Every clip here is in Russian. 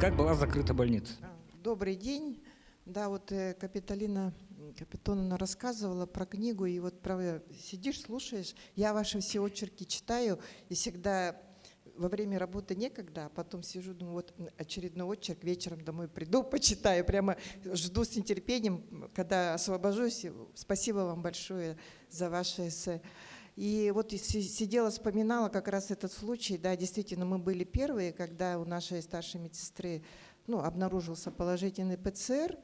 Как была закрыта больница? Добрый день. Да, вот Капитолина Капитоновна рассказывала про книгу, и вот сидишь, слушаешь, я ваши все очерки читаю, и всегда во время работы некогда, а потом сижу, думаю, вот очередной очерк, вечером домой приду, почитаю, прямо жду с нетерпением, когда освобожусь. Спасибо вам большое за ваше эссе. И вот сидела, вспоминала как раз этот случай, да, действительно, мы были первые, когда у нашей старшей медсестры, обнаружился положительный ПЦР,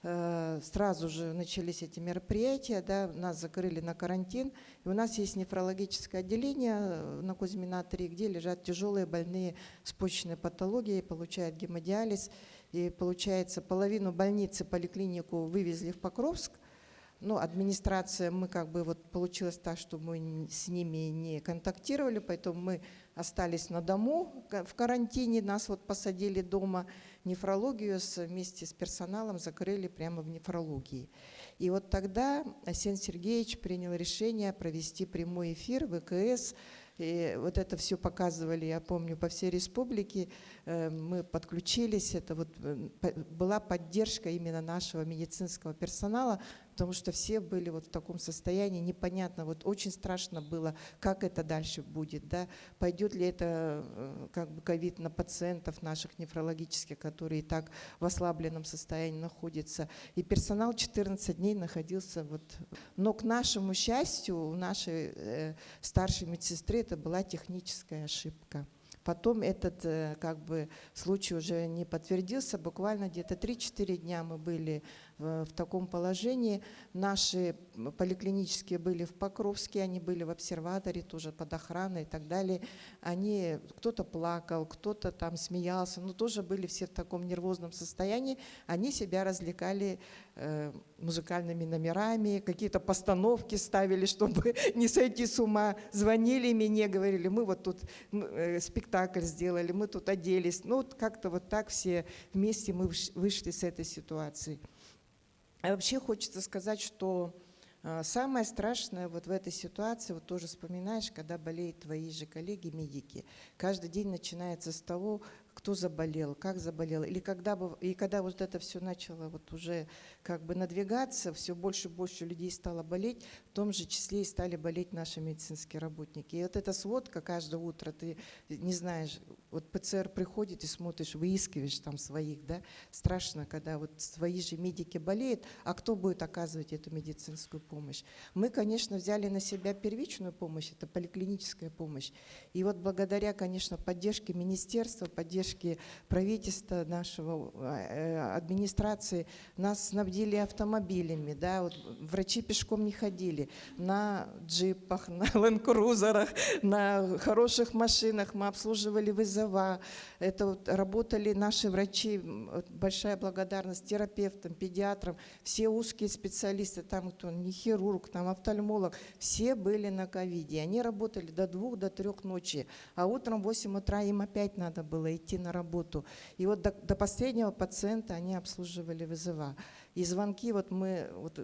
сразу же начались эти мероприятия, да, нас закрыли на карантин, и у нас есть нефрологическое отделение на Кузьмина 3, где лежат тяжелые больные с почечной патологией, получают гемодиализ, и получается половину больницы, поликлинику вывезли в Покровск. Администрация, мы получилось так, что мы с ними не контактировали, поэтому мы остались на дому в карантине, нас посадили дома, нефрологию вместе с персоналом закрыли прямо в нефрологии. И вот тогда Арсений Сергеевич принял решение провести прямой эфир в ВКС. И вот это все показывали, я помню, по всей республике. Мы подключились, это была поддержка именно нашего медицинского персонала, потому что все были в таком состоянии, непонятно, очень страшно было, как это дальше будет, да, пойдет ли это ковид на пациентов наших нефрологических, которые и так в ослабленном состоянии находятся. И персонал 14 дней находился Но к нашему счастью, у нашей старшей медсестры это была техническая ошибка. Потом этот случай уже не подтвердился, буквально где-то 3-4 дня мы были в таком положении. Наши поликлинические были в Покровске, они были в обсерваторе, тоже под охраной и так далее. Кто-то плакал, кто-то там смеялся, но тоже были все в таком нервозном состоянии. Они себя развлекали музыкальными номерами, какие-то постановки ставили, чтобы не сойти с ума. Звонили мне, говорили, мы тут спектакль сделали, мы тут оделись. Как-то так все вместе мы вышли с этой ситуации. А вообще хочется сказать, что самое страшное в этой ситуации, тоже вспоминаешь, когда болеют твои же коллеги-медики. Каждый день начинается с того, кто заболел, как заболел. И когда это все начало уже надвигаться, все больше и больше людей стало болеть, в том же числе и стали болеть наши медицинские работники. И эта сводка каждое утро, ты не знаешь, ПЦР приходит и смотришь, выискиваешь там своих, да, страшно, когда свои же медики болеют, а кто будет оказывать эту медицинскую помощь? Мы, конечно, взяли на себя первичную помощь, это поликлиническая помощь. И благодаря, конечно, поддержке министерства, поддержке правительства нашего, администрации, нас снабдили автомобилями, да, врачи пешком не ходили, на джипах, на ленд-крузерах, на хороших машинах мы обслуживали вызова. Это работали наши врачи, большая благодарность терапевтам, педиатрам, все узкие специалисты, там кто не хирург, там офтальмолог, все были на ковиде. Они работали до 2, до 3 ночи, а утром в 8 утра им опять надо было идти на работу. И до последнего пациента они обслуживали вызова. И звонки,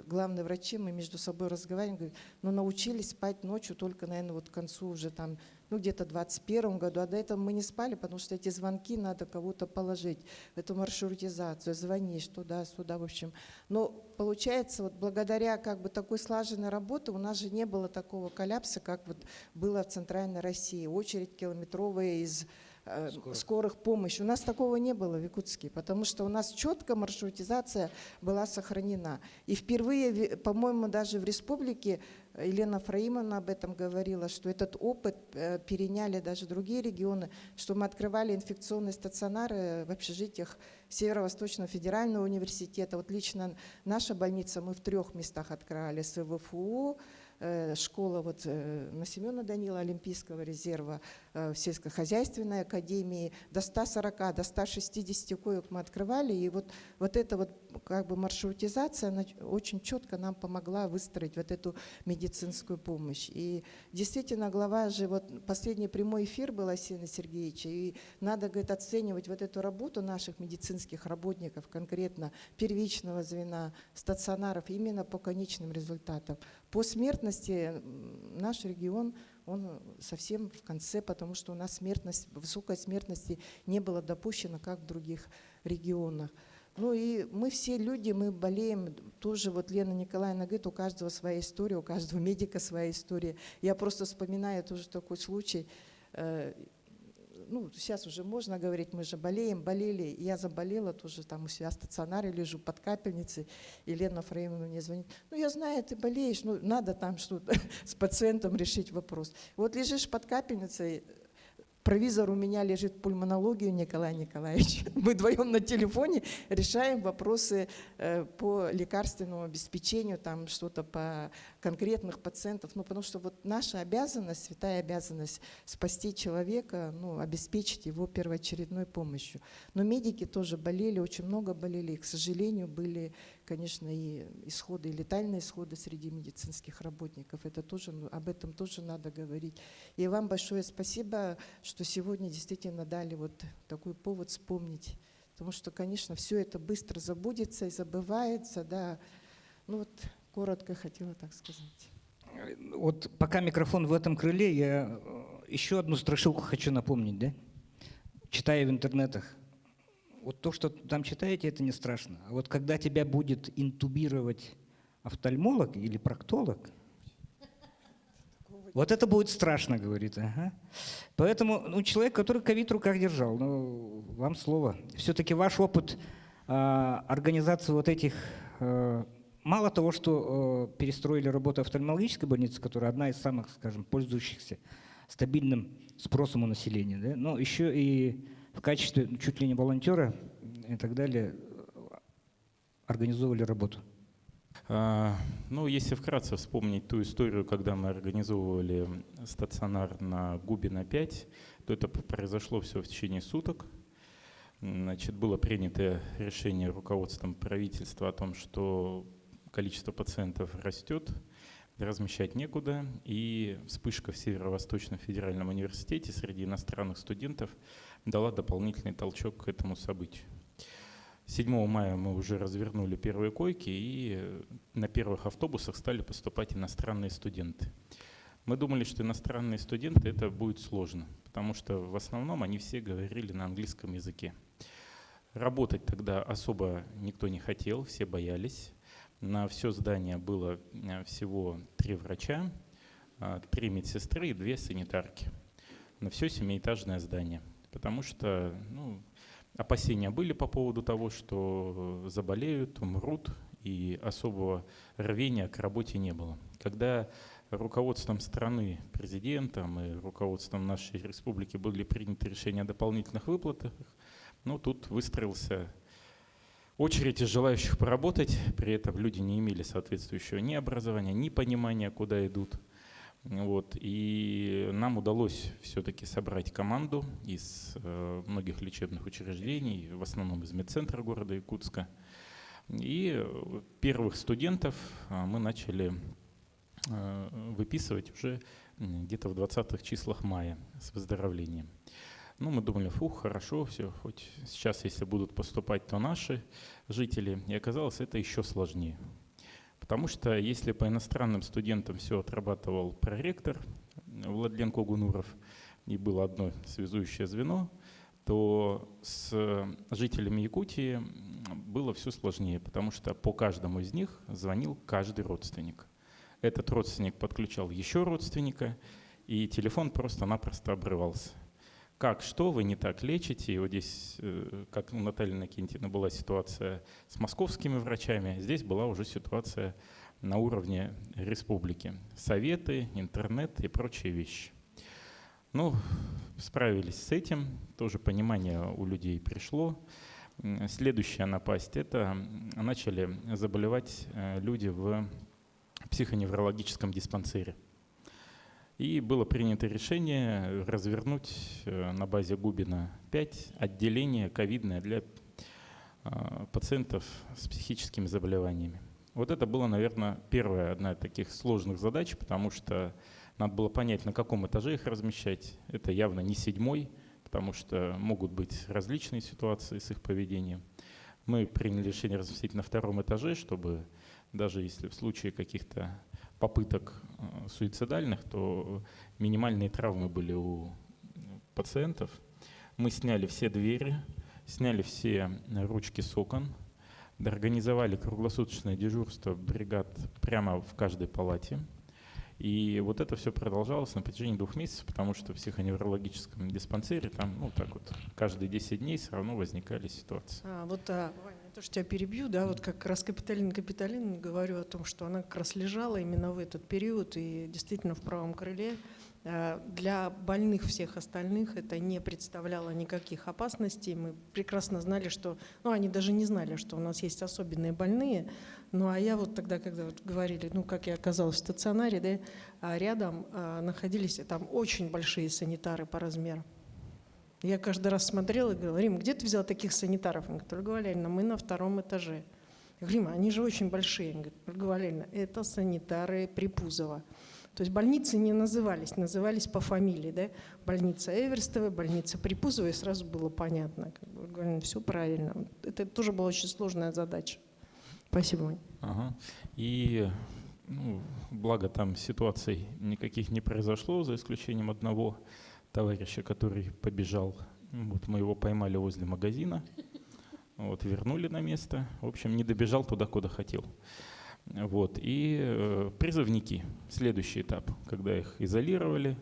главные врачи, мы между собой разговариваем, говорят, научились спать ночью только, наверное, к концу уже там, где-то в 2021 году, а до этого мы не спали, потому что эти звонки надо кого-то положить в эту маршрутизацию, звонишь туда-сюда, в общем. Но получается, благодаря такой слаженной работе у нас же не было такого коллапса, как было в Центральной России. Очередь километровая из скорых помощи. У нас такого не было в Якутске, потому что у нас четко маршрутизация была сохранена. И впервые, по-моему, даже в республике, Елена Фраимовна об этом говорила, что этот опыт переняли даже другие регионы, что мы открывали инфекционные стационары в общежитиях Северо-Восточного федерального университета. Лично наша больница мы в 3 местах открывали: СВФУ, школа на Семена Данила, Олимпийского резерва, в сельскохозяйственной академии, до 140, до 160 коек мы открывали. И эта маршрутизация, она очень четко нам помогла выстроить эту медицинскую помощь. И действительно, глава же, последний прямой эфир был Арсения Сергеевича, и надо, говорит, оценивать эту работу наших медицинских работников, конкретно первичного звена, стационаров, именно по конечным результатам. По смертности наш регион он совсем в конце, потому что у нас смертность, высокой смертности не было допущено, как в других регионах. Ну и мы все люди, мы болеем, тоже вот Лена Николаевна говорит, у каждого своя история, у каждого медика своя история. Я просто вспоминаю тоже такой случай, ну, сейчас уже можно говорить, мы же болеем, болели. Я заболела тоже, там у себя в стационаре лежу под капельницей, и Лена Фраимовна мне звонит. Ну, я знаю, ты болеешь, ну, надо там что-то с пациентом решить вопрос. Вот лежишь под капельницей, провизор у меня лежит в пульмонологии, Николай Николаевич. Мы вдвоем на телефоне решаем вопросы по лекарственному обеспечению, там что-то по конкретных пациентов. Ну, потому что вот наша обязанность, святая обязанность спасти человека, ну, обеспечить его первоочередной помощью. Но медики тоже болели, очень много болели. И, к сожалению, были, конечно, и исходы, и летальные исходы среди медицинских работников. Это тоже, ну, об этом тоже надо говорить. И вам большое спасибо, что сегодня действительно дали вот такой повод вспомнить. Потому что, конечно, все это быстро забудется и забывается, да. Ну вот, коротко хотела так сказать. Вот пока микрофон в этом крыле, я еще одну страшилку хочу напомнить, да? Читая в интернетах. Вот то, что там читаете, это не страшно. А вот когда тебя будет интубировать офтальмолог или проктолог, вот это будет страшно, говорит. Ага. Поэтому человек, который ковид в руках держал, ну, вам слово. Все-таки ваш опыт организации вот этих... мало того, что перестроили работу офтальмологической больницы, которая одна из самых, скажем, пользующихся стабильным спросом у населения, да, но еще и в качестве чуть ли не волонтера и так далее организовывали работу. Ну, если вкратце вспомнить ту историю, когда мы организовывали стационар на Губина 5, то это произошло все в течение суток. Значит, было принято решение руководством правительства о том, что количество пациентов растет, размещать некуда, и вспышка в Северо-Восточном федеральном университете среди иностранных студентов дала дополнительный толчок к этому событию. 7 мая мы уже развернули первые койки, и на первых автобусах стали поступать иностранные студенты. Мы думали, что иностранные студенты это будет сложно, потому что в основном они все говорили на английском языке. Работать тогда особо никто не хотел, все боялись. На все здание было всего 3 врача, 3 медсестры и 2 санитарки. На все 7-этажное здание, потому что опасения были по поводу того, что заболеют, умрут, и особого рвения к работе не было. Когда руководством страны, президентом и руководством нашей республики были приняты решения о дополнительных выплатах, тут выстроился очередь из желающих поработать, при этом люди не имели соответствующего ни образования, ни понимания, куда идут. И нам удалось все-таки собрать команду из многих лечебных учреждений, в основном из медцентра города Якутска. И первых студентов мы начали выписывать уже где-то в 20-х числах мая с выздоровлением. Мы думали, хорошо, все, хоть сейчас, если будут поступать, то наши жители. И оказалось, это еще сложнее. Потому что если по иностранным студентам все отрабатывал проректор Владлен Когунуров, и было одно связующее звено, то с жителями Якутии было все сложнее, потому что по каждому из них звонил каждый родственник. Этот родственник подключал еще родственника, и телефон просто-напросто обрывался. Как, что вы не так лечите? И вот здесь, как у Натальи Накинтьевны была ситуация с московскими врачами, здесь была уже ситуация на уровне республики. Советы, интернет и прочие вещи. Справились с этим, тоже понимание у людей пришло. Следующая напасть – это начали заболевать люди в психоневрологическом диспансере. И было принято решение развернуть на базе Губина 5 отделение ковидное для пациентов с психическими заболеваниями. Вот это была, наверное, первая одна из таких сложных задач, потому что надо было понять, на каком этаже их размещать. Это явно не 7-й, потому что могут быть различные ситуации с их поведением. Мы приняли решение разместить на 2-м этаже, чтобы даже если в случае каких-то попыток суицидальных, то минимальные травмы были у пациентов. Мы сняли все двери, сняли все ручки с окон, организовали круглосуточное дежурство бригад прямо в каждой палате. И вот это все продолжалось на протяжении 2 месяцев, потому что в психоневрологическом диспансере там, ну так вот, каждые 10 дней все равно возникали ситуации. Ваня, то, что тебя перебью, да, вот как раз Капитолина говорю о том, что она как раз лежала именно в этот период, и действительно в правом крыле. Для больных всех остальных это не представляло никаких опасностей. Мы прекрасно знали, что... Ну, они даже не знали, что у нас есть особенные больные. Ну, а я вот тогда, когда вот говорили, ну, как я оказалась в стационаре, да, рядом находились там очень большие санитары по размеру. Я каждый раз смотрела и говорила: Рим, где ты взяла таких санитаров? Он говорит: Ольга Валерьевна, мы на 2-м этаже. Я говорю: Рима, они же очень большие. Он говорит: Ольга Валерьевна, это санитары Припузова. То есть больницы не назывались по фамилии, да? Больница Эверстова, больница Припузова, и сразу было понятно. Ольга Валерьевна, все правильно. Это тоже была очень сложная задача. Спасибо, Вань. Ага. И благо там ситуаций никаких не произошло, за исключением одного товарища, который побежал. Вот мы его поймали возле магазина, вот, вернули на место. В общем, не добежал туда, куда хотел. Вот. И призывники, следующий этап, когда их изолировали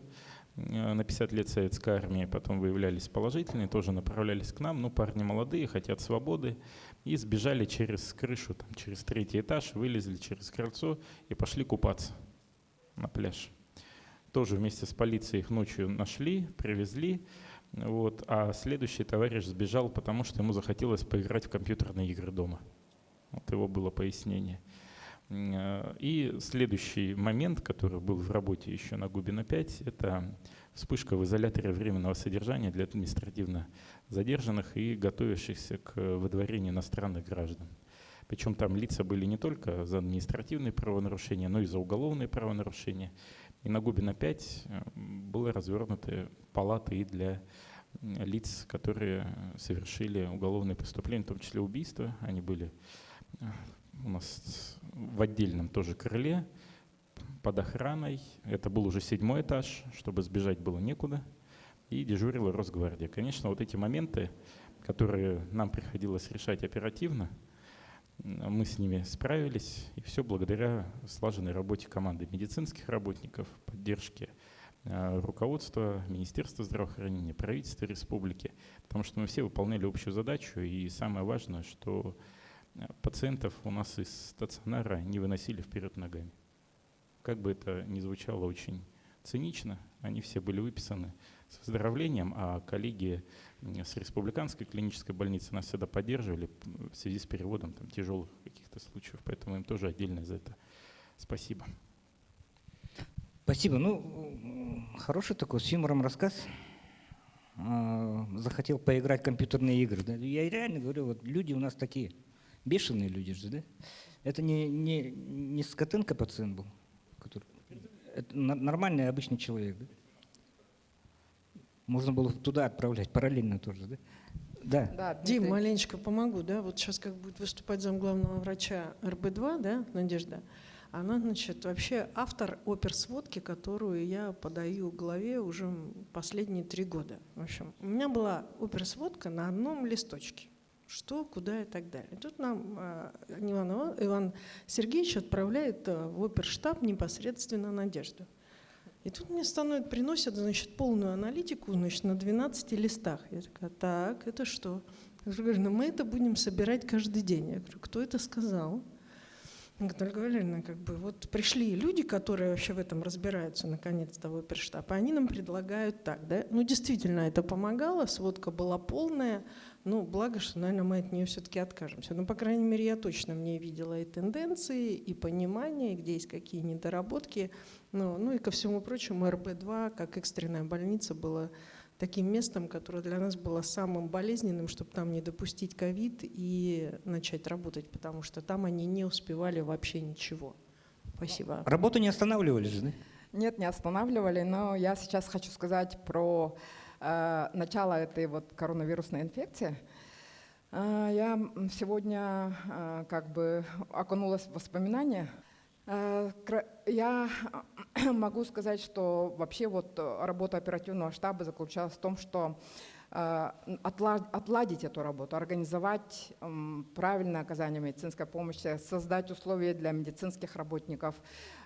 на 50 лет советской армии, потом выявлялись положительные, тоже направлялись к нам. Ну, парни молодые, хотят свободы, и сбежали через крышу, там, через 3-й этаж, вылезли через крыльцо и пошли купаться на пляж. Тоже вместе с полицией их ночью нашли, привезли. Вот. А следующий товарищ сбежал, потому что ему захотелось поиграть в компьютерные игры дома. Вот его было пояснение. И следующий момент, который был в работе еще на Губина 5, это вспышка в изоляторе временного содержания для административно задержанных и готовящихся к выдворению иностранных граждан. Причем там лица были не только за административные правонарушения, но и за уголовные правонарушения. И на Губина 5 были развернуты палаты и для лиц, которые совершили уголовные преступления, в том числе убийства. Они были у нас в отдельном тоже крыле, под охраной. Это был уже 7-й этаж, чтобы сбежать было некуда. И дежурила Росгвардия. Конечно, вот эти моменты, которые нам приходилось решать оперативно, мы с ними справились. И все благодаря слаженной работе команды медицинских работников, поддержке руководства Министерства здравоохранения, правительства республики. Потому что мы все выполняли общую задачу. И самое важное, что пациентов у нас из стационара не выносили вперед ногами. Как бы это ни звучало очень цинично, они все были выписаны с выздоровлением, а коллеги с республиканской клинической больницы нас всегда поддерживали в связи с переводом там, тяжелых каких-то случаев, поэтому им тоже отдельно за это спасибо. Спасибо. Ну, хороший такой, с юмором рассказ. Захотел поиграть в компьютерные игры. Да? Я реально говорю, вот люди у нас такие. Бешеные люди же, да? Это не скотинка пациент был, который, это нормальный обычный человек, да? Можно было туда отправлять, параллельно тоже, да? Да. Да, Дим, маленечко помогу, да? Вот сейчас как будет выступать замглавного врача РБ-2, да, Надежда? Она, значит, вообще автор оперсводки, которую я подаю в главе уже последние 3 года. В общем, у меня была оперсводка на одном листочке. Что, куда и так далее. Тут нам Иван Сергеевич отправляет в оперштаб непосредственно Надежду. И тут мне приносят, значит, полную аналитику, значит, на 12 листах. Я такая: так, это что? Я говорю: ну, мы это будем собирать каждый день. Я говорю: кто это сказал? Он говорит: Ольга Валерьевна, как бы вот пришли люди, которые вообще в этом разбираются, наконец-то, в оперштаб, и они нам предлагают так, да? Ну, действительно, это помогало, сводка была полная, ну, благо, что, наверное, мы от нее все-таки откажемся. Ну, по крайней мере, я точно в ней видела и тенденции, и понимание, и где есть какие недоработки. Ну и ко всему прочему, РБ-2, как экстренная больница, была таким местом, которое для нас было самым болезненным, чтобы там не допустить ковид и начать работать, потому что там они не успевали вообще ничего. Спасибо. Работу не останавливали же, да? Нет, не останавливали, но я сейчас хочу сказать про начало этой вот коронавирусной инфекции. Я сегодня как бы окунулась в воспоминания. Я могу сказать, что вообще вот работа оперативного штаба заключалась в том, что отладить эту работу, организовать правильное оказание медицинской помощи, создать условия для медицинских работников,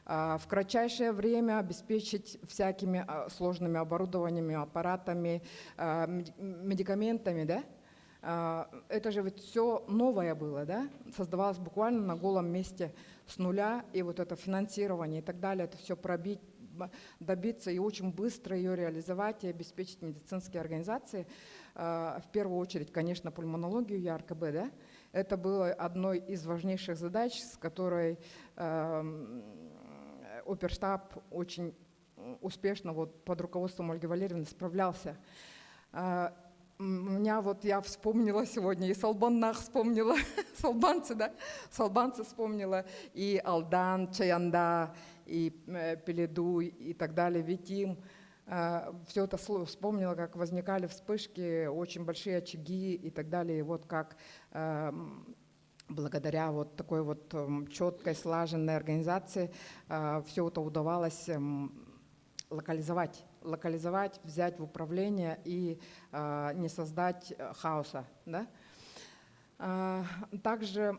в кратчайшее время обеспечить всякими сложными оборудованиями, аппаратами, медикаментами, да? Это же ведь все новое было, да? Создавалось буквально на голом месте с нуля, и вот это финансирование и так далее, это все пробить, добиться и очень быстро ее реализовать и обеспечить медицинские организации. В первую очередь, конечно, пульмонологию и РКБ, да? Это было одной из важнейших задач, с которой оперштаб очень успешно вот под руководством Ольги Валерьевны справлялся. У меня вот я вспомнила сегодня, и Салбаннах вспомнила, Салбанцы, да? Салбанцы вспомнила, и Алдан, Чаянда, и Пеледу, и так далее, Витим. Все это вспомнила, как возникали вспышки, очень большие очаги и так далее. И вот как благодаря вот такой вот четкой, слаженной организации все это удавалось локализовать, взять в управление и не создать хаоса. Да? Также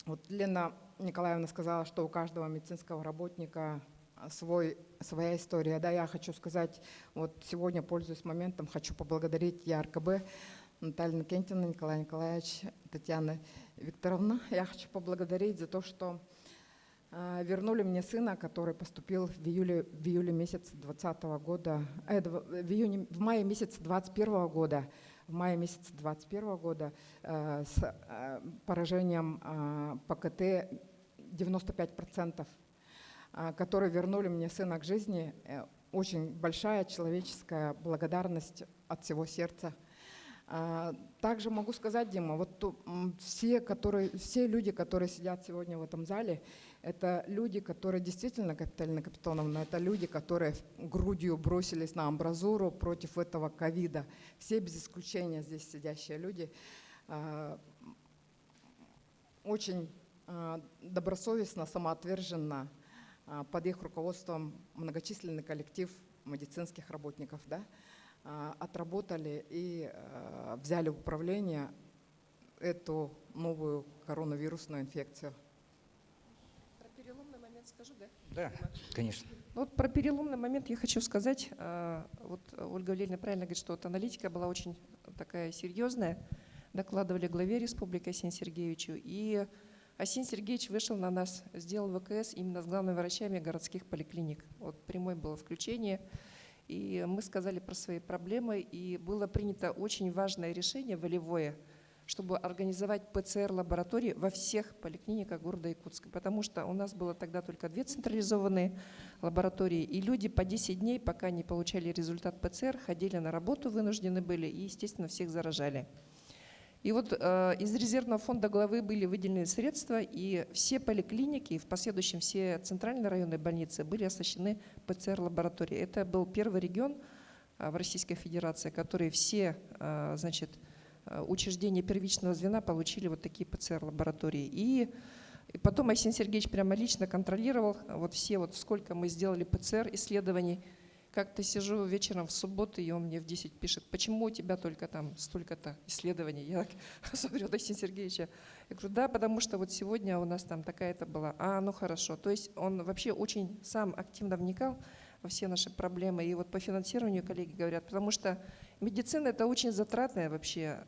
вот Лена Николаевна сказала, что у каждого медицинского работника своя история. Да, я хочу сказать, вот сегодня, пользуясь моментом, хочу поблагодарить ЯРКБ, Наталью Никентьевну, Николая Николаевича, Татьяна Викторовна. Я хочу поблагодарить за то, что вернули мне сына, который поступил в июле месяце 2020 года, в мае месяце 2021 года, с поражением по КТ 95%, которые вернули мне сына к жизни. Очень большая человеческая благодарность от всего сердца. Также могу сказать, Дима, вот все люди, которые сидят сегодня в этом зале, это люди, которые действительно, Капиталина Капитоновна, это люди, которые грудью бросились на амбразуру против этого ковида. Все без исключения здесь сидящие люди очень добросовестно, самоотверженно под их руководством многочисленный коллектив медицинских работников, да, отработали и взяли в управление эту новую коронавирусную инфекцию. Про переломный момент скажу, да? Да, конечно. Ну, вот про переломный момент я хочу сказать. Вот Ольга Валерьевна правильно говорит, что вот аналитика была очень такая серьезная. Докладывали главе республики Арсению Сергеевичу. И Арсений Сергеевич вышел на нас, сделал ВКС именно с главными врачами городских поликлиник. Вот прямое было включение. И мы сказали про свои проблемы, и было принято очень важное решение, волевое, чтобы организовать ПЦР-лаборатории во всех поликлиниках города Якутска, потому что у нас было тогда только 2 централизованные лаборатории, и люди по 10 дней, пока не получали результат ПЦР, ходили на работу, вынуждены были, и, естественно, всех заражали. И вот из резервного фонда главы были выделены средства, и все поликлиники, и в последующем все центральные районные больницы были оснащены ПЦР-лабораторией. Это был первый регион в Российской Федерации, который все, значит, учреждения первичного звена получили вот такие ПЦР-лаборатории. И потом Арсений Сергеевич прямо лично контролировал вот все, вот сколько мы сделали ПЦР-исследований. Как-то сижу вечером в субботу, и он мне в 10 пишет: почему у тебя только там столько-то исследований? Я так смотрю на Арсения Сергеевича. Я говорю: да, потому что вот сегодня у нас там такая-то была. Ну хорошо. То есть он вообще очень сам активно вникал во все наши проблемы. И вот по финансированию коллеги говорят, потому что медицина — это очень затратная вообще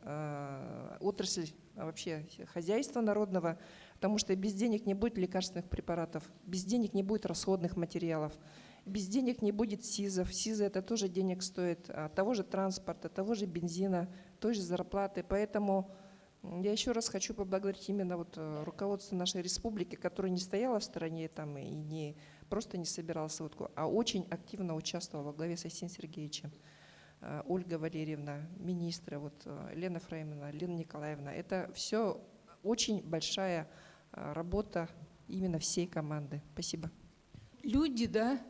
отрасль вообще хозяйства народного, потому что без денег не будет лекарственных препаратов, без денег не будет расходных материалов. Без денег не будет СИЗов. СИЗы — это тоже денег стоит, того же транспорта, того же бензина, той же зарплаты. Поэтому я еще раз хочу поблагодарить именно вот руководство нашей республики, которое не стояло в стороне там, и не просто не собирало сводку, а очень активно участвовало во главе с Арсением Сергеевичем. Ольга Валерьевна, министры, вот Лена Фреймовна, Лена Николаевна. Это все очень большая работа именно всей команды. Спасибо. Люди, да,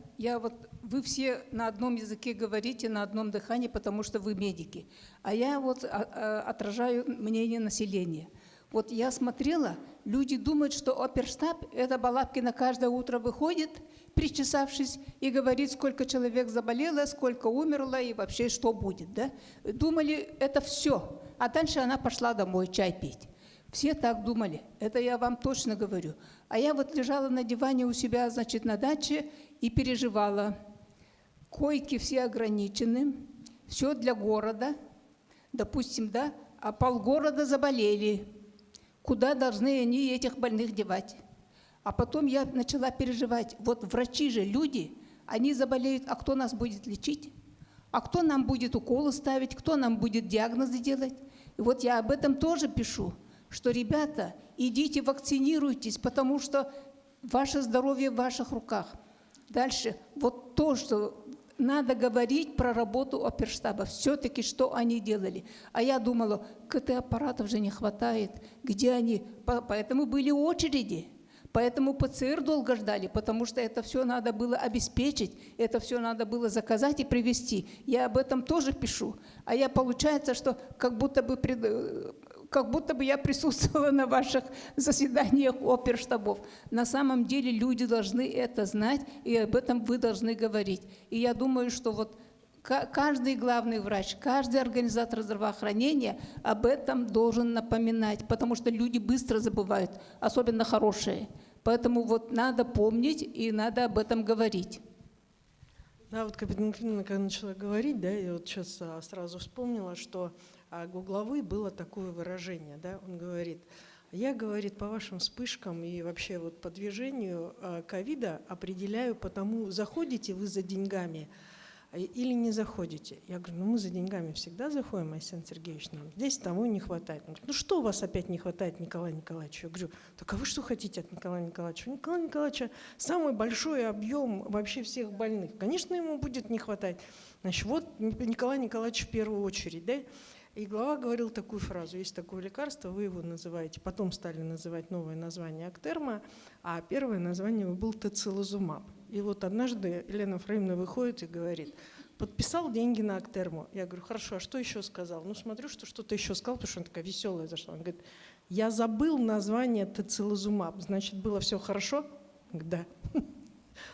вы все на одном языке говорите, на одном дыхании, потому что вы медики. А я вот отражаю мнение населения. Вот я смотрела, люди думают, что оперштаб – это Балабкина каждое утро выходит, причесавшись, и говорит, сколько человек заболело, сколько умерло и вообще что будет. Да? Думали, это все. А дальше она пошла домой чай пить. Все так думали, это я вам точно говорю. А я вот лежала на диване у себя, значит, на даче и переживала. Койки все ограничены, все для города, допустим, да, а полгорода заболели. Куда должны они этих больных девать? А потом я начала переживать, вот врачи же люди, они заболеют, а кто нас будет лечить? А кто нам будет уколы ставить, кто нам будет диагнозы делать? И вот я об этом тоже пишу, что, ребята, идите вакцинируйтесь, потому что ваше здоровье в ваших руках. Дальше, вот то, что надо говорить про работу оперштаба, все-таки что они делали. А я думала, КТ-аппаратов же не хватает, где они? Поэтому были очереди. Поэтому ПЦР долго ждали, потому что это все надо было обеспечить, это все надо было заказать и привезти. Я об этом тоже пишу. А я, получается, что как будто бы я присутствовала на ваших заседаниях оперштабов. На самом деле люди должны это знать, и об этом вы должны говорить. И я думаю, что вот каждый главный врач, каждый организатор здравоохранения об этом должен напоминать, потому что люди быстро забывают, особенно хорошие. Поэтому вот надо помнить и надо об этом говорить. Да, вот капитан Климовна, когда начала говорить, да, я вот сейчас сразу вспомнила, что у главы было такое выражение, да, он говорит, я, говорит, по вашим вспышкам и вообще вот по движению ковида определяю, потому заходите вы за деньгами или не заходите. Я говорю, ну мы за деньгами всегда заходим, Александр Сергеевич, нам здесь того не хватает. Он говорит, ну что у вас опять не хватает, Николай Николаевич? Я говорю, так а вы что хотите от Николая Николаевича? У Николая Николаевича самый большой объем вообще всех больных. Конечно, ему будет не хватать. Значит, вот Николай Николаевич в первую очередь, да? И глава говорил такую фразу, есть такое лекарство, вы его называете, потом стали называть новое название Актерма, а первое название был Тоцилизумаб. И вот однажды Елена Фраимовна выходит и говорит, подписал деньги на Актерму. Я говорю, хорошо, а что еще сказал? Ну, смотрю, что что-то еще сказал, потому что она такая веселая зашла. Он говорит, я забыл название Тоцилизумаб, значит, было все хорошо? Да.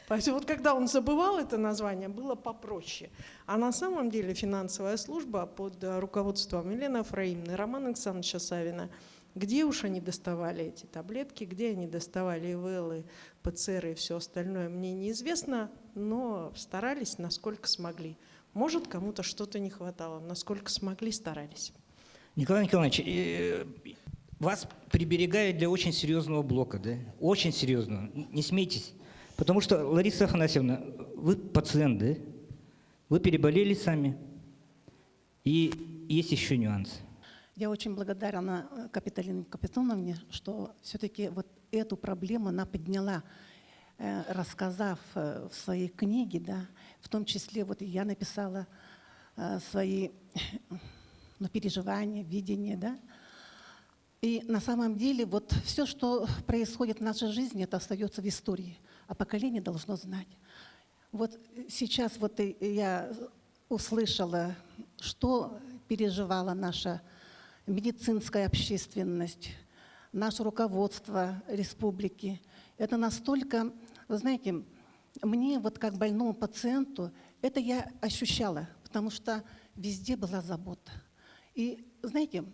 Поэтому вот когда он забывал это название, было попроще. А на самом деле финансовая служба под руководством Елены Фраимовны, Романа Александровича Савина, где уж они доставали эти таблетки, где они доставали ИВЛ, ПЦР и все остальное, мне неизвестно, но старались, насколько смогли. Может, кому-то что-то не хватало, насколько смогли, старались. Николай Николаевич, вас приберегают для очень серьезного блока, да? Очень серьезного. Не смейтесь. Потому что, Лариса Афанасьевна, вы пациент, да? Вы переболели сами. И есть еще нюанс. Я очень благодарна Капиталине Капитоновне, что все-таки вот эту проблему она подняла, рассказав в своей книге, да, в том числе вот я написала свои переживания, видения, да. И на самом деле вот все, что происходит в нашей жизни, это остается в истории, а поколение должно знать. Вот сейчас вот я услышала, что переживала наша медицинская общественность, наше руководство республики. Это настолько, вы знаете, мне вот как больному пациенту это я ощущала, потому что везде была забота. И знаете,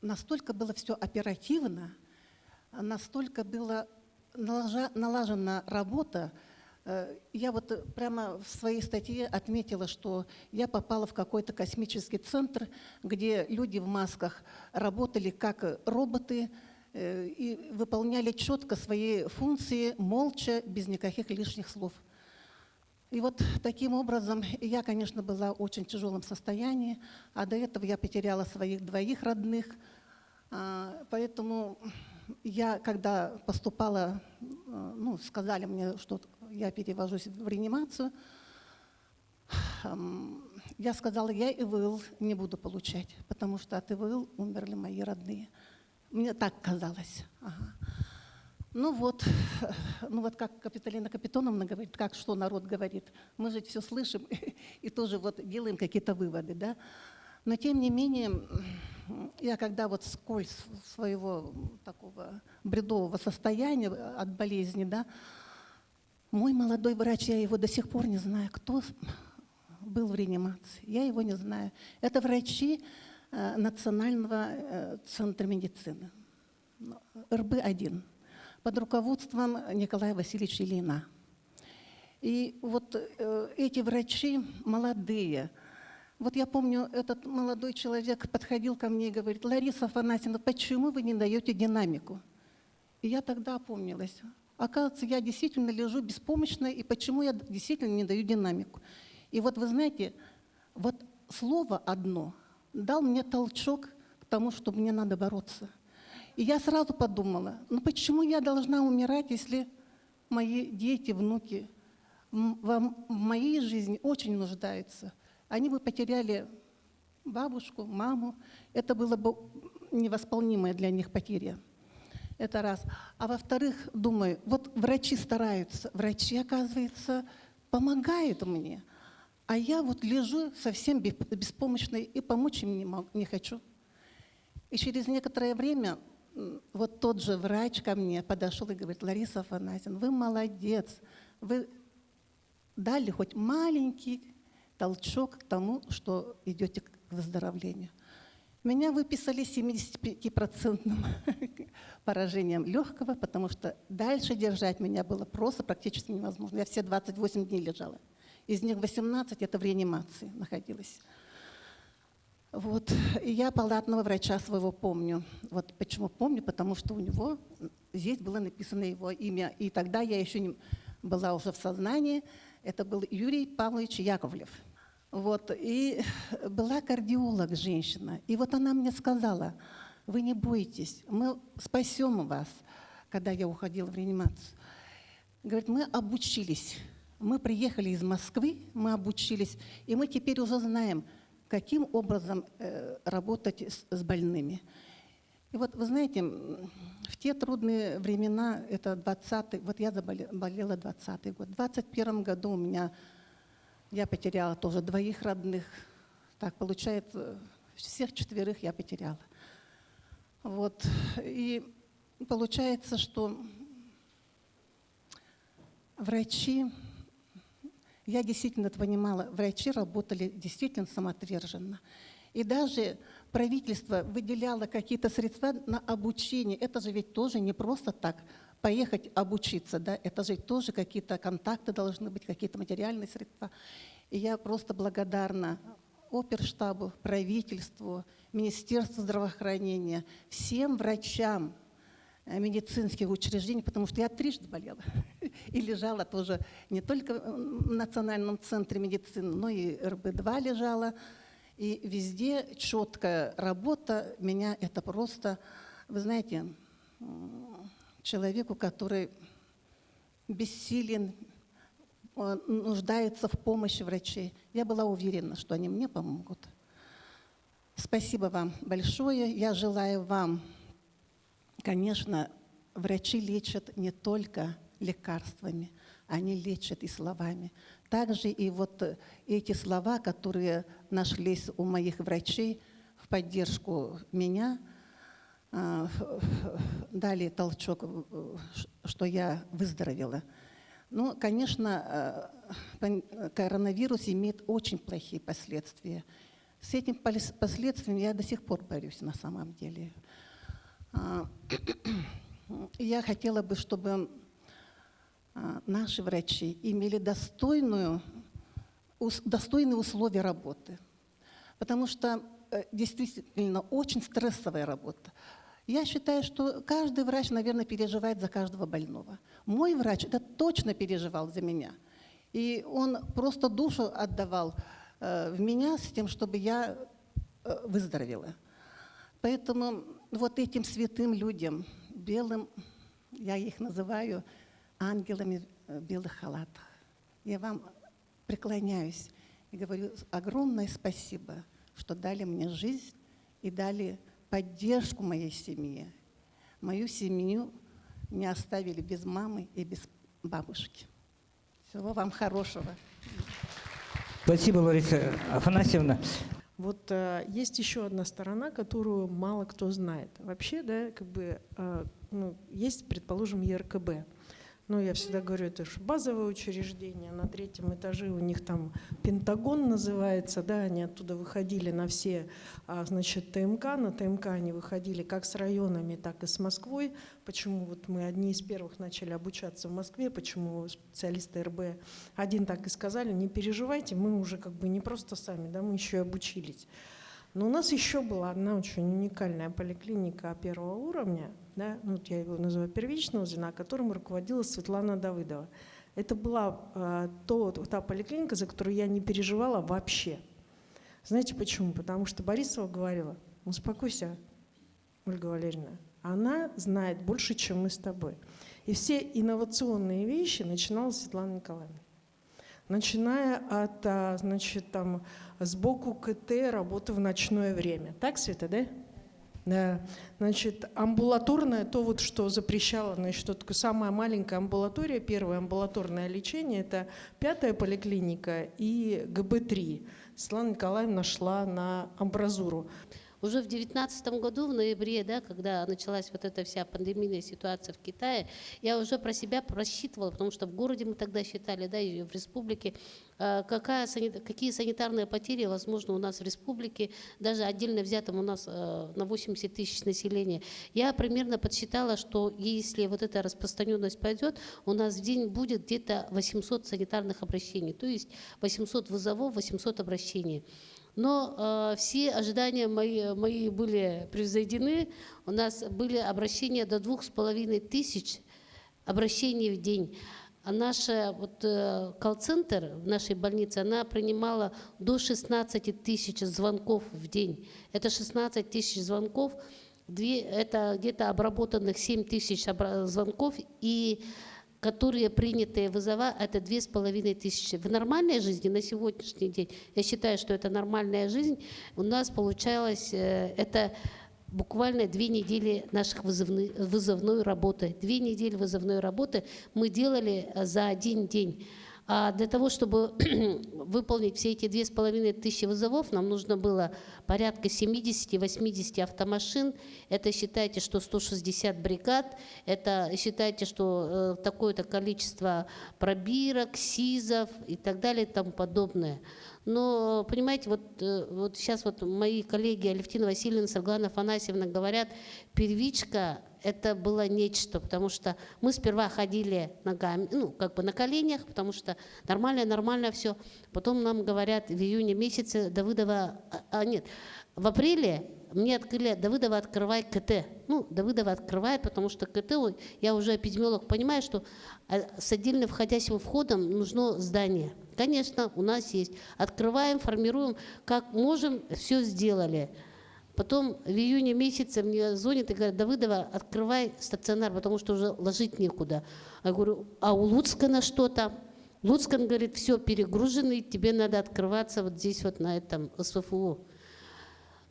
настолько было все оперативно, настолько была налажена работа. Я вот прямо в своей статье отметила, что я попала в какой-то космический центр, где люди в масках работали как роботы и выполняли четко свои функции, молча, без никаких лишних слов. И вот таким образом я, конечно, была в очень тяжелом состоянии, а до этого я потеряла своих двоих родных. Поэтому я, когда поступала, сказали мне, что я перевожусь в реанимацию, я сказала, я ИВЛ не буду получать, потому что от ИВЛ умерли мои родные. Мне так казалось. Ага. Ну вот как Капиталина Капитоновна говорит, как что народ говорит, мы же все слышим и тоже вот делаем какие-то выводы, да. Но тем не менее, я когда вот вскользь своего такого бредового состояния от болезни, да, мой молодой врач, я его до сих пор не знаю, кто был в реанимации, я его не знаю. Это врачи Национального центра медицины, РБ-1, под руководством Николая Васильевича Ильина. И вот эти врачи молодые. Вот я помню, этот молодой человек подходил ко мне и говорит: Лариса Афанасьевна, почему вы не даете динамику? И я тогда опомнилась. Оказывается, я действительно лежу беспомощная, и почему я действительно не даю динамику? И вот вы знаете, вот слово одно дал мне толчок к тому, что мне надо бороться. И я сразу подумала, ну почему я должна умирать, если мои дети, внуки в моей жизни очень нуждаются? Они бы потеряли бабушку, маму. Это было бы невосполнимая для них потеря. Это раз. А во-вторых, думаю, вот врачи стараются, врачи, оказывается, помогают мне. А я вот лежу совсем беспомощной и помочь им не хочу. И через некоторое время вот тот же врач ко мне подошел и говорит: Лариса Афанасьевна, вы молодец, вы дали хоть маленький толчок к тому, что идете к выздоровлению. Меня выписали 75% поражением легкого, потому что дальше держать меня было просто практически невозможно. Я все 28 дней лежала. Из них 18 это в реанимации находилась. Вот. И я палатного врача своего помню. Вот почему помню, потому что у него здесь было написано его имя. И тогда я еще не была уже в сознании. Это был Юрий Павлович Яковлев. Вот. И была кардиолог женщина. И вот она мне сказала: вы не бойтесь, мы спасем вас, когда я уходила в реанимацию. Говорит, мы обучились. Мы приехали из Москвы, мы обучились, и мы теперь уже знаем, каким образом работать с больными. И вот вы знаете, в те трудные времена, это 20-й, вот я заболела 20-й год. В 21 году я потеряла тоже 2 родных. Так получается, всех 4 я потеряла. Вот. И получается, что врачи, я действительно это понимала, врачи работали действительно самоотверженно. И даже правительство выделяло какие-то средства на обучение. Это же ведь тоже не просто так поехать обучиться, да? Это же тоже какие-то контакты должны быть, какие-то материальные средства. И я просто благодарна оперштабу, правительству, Министерству здравоохранения, всем врачам медицинских учреждений, потому что я 3 болела и лежала тоже не только в Национальном центре медицины, но и РБ-2 лежала. И везде четкая работа. Меня это просто, вы знаете, человеку, который бессилен, нуждается в помощи врачей. Я была уверена, что они мне помогут. Спасибо вам большое. Я желаю вам, конечно, врачи лечат не только лекарствами, они лечат и словами. Также и вот эти слова, которые нашлись у моих врачей в поддержку меня, дали толчок, что я выздоровела. Ну, конечно, коронавирус имеет очень плохие последствия. С этим последствием я до сих пор борюсь на самом деле. Я хотела бы, чтобы наши врачи имели достойные условия работы, потому что действительно очень стрессовая работа. Я считаю, что каждый врач, наверное, переживает за каждого больного. Мой врач это точно переживал за меня. И он просто душу отдавал в меня с тем, чтобы я выздоровела. Поэтому вот этим святым людям, белым, я их называю ангелами в белых халатах, я вам преклоняюсь и говорю огромное спасибо, что дали мне жизнь и дали поддержку моей семье. Мою семью не оставили без мамы и без бабушки. Всего вам хорошего. Спасибо, Лариса Афанасьевна. Вот есть еще одна сторона, которую мало кто знает. Вообще, да, как бы, ну, есть, предположим, ЕРКБ. Ну, я всегда говорю, это же базовое учреждение, на 3-м этаже у них там Пентагон называется, да, они оттуда выходили на все, значит, ТМК, на ТМК они выходили как с районами, так и с Москвой. Почему вот мы одни из первых начали обучаться в Москве, почему специалисты РБ-1 так и сказали, не переживайте, мы уже как бы не просто сами, да, мы еще и обучились. Но у нас еще была одна очень уникальная поликлиника первого уровня, да, ну, вот я его называю первичного звена, которым руководила Светлана Давыдова. Это была та поликлиника, за которую я не переживала вообще. Знаете почему? Потому что Борисова говорила: успокойся, Ольга Валерьевна, она знает больше, чем мы с тобой. И все инновационные вещи начинала Светлана Николаевна. Начиная от, значит, там, сбоку КТ, работы в ночное время. Так, Света, да? Да. Значит, амбулаторное, то вот, что запрещало, значит, что такое самая маленькая амбулатория, первое амбулаторное лечение, это 5-я поликлиника и ГБ-3. Светлана Николаевна шла на амбразуру. Уже в 2019 году, в ноябре, да, когда началась вот эта вся пандемийная ситуация в Китае, я уже про себя просчитывала, потому что в городе мы тогда считали, да, и в республике, какие санитарные потери возможны у нас в республике, даже отдельно взятым у нас на 80 тысяч населения. Я примерно подсчитала, что если вот эта распространенность пойдет, у нас в день будет где-то 800 санитарных обращений, то есть 800 вызовов, 800 обращений. Но все ожидания мои были превзойдены. У нас были обращения до 2500 обращений в день. А наш колл-центр в нашей больнице, она принимала до 16 тысяч звонков в день. Это 16 тысяч звонков, это где-то обработанных 7 тысяч звонков, и которые принятые вызова, это 2500. В нормальной жизни на сегодняшний день, я считаю, что это нормальная жизнь, у нас получалось это буквально 2 недели наших вызовной работы. 2 недели вызовной работы мы делали за 1 день. А для того, чтобы выполнить все эти 2500 вызовов, нам нужно было порядка 70-80 автомашин. Это считайте, что 160 бригад. Это считайте, что такое-то количество пробирок, СИЗов и так далее и тому подобное. Но, понимаете, вот сейчас вот мои коллеги Алевтина Васильевна, Светлана Афанасьевна говорят, первичка – это было нечто, потому что мы сперва ходили ногами, ну, как бы на коленях, потому что нормально все. Потом нам говорят в июне месяце Давыдова, в апреле мне открыли: Давыдова, открывай КТ. Ну, Давыдова открывает, потому что КТ, я уже эпидемиолог, понимаю, что с отдельно входящим входом нужно здание. Конечно, у нас есть. Открываем, формируем, как можем, все сделали. Потом в июне месяце мне звонят и говорят: Давыдова, открывай стационар, потому что уже ложить некуда. Я говорю: а у Луцкана что-то? Луцкан говорит: все, перегруженный, тебе надо открываться вот здесь вот на этом СФУ.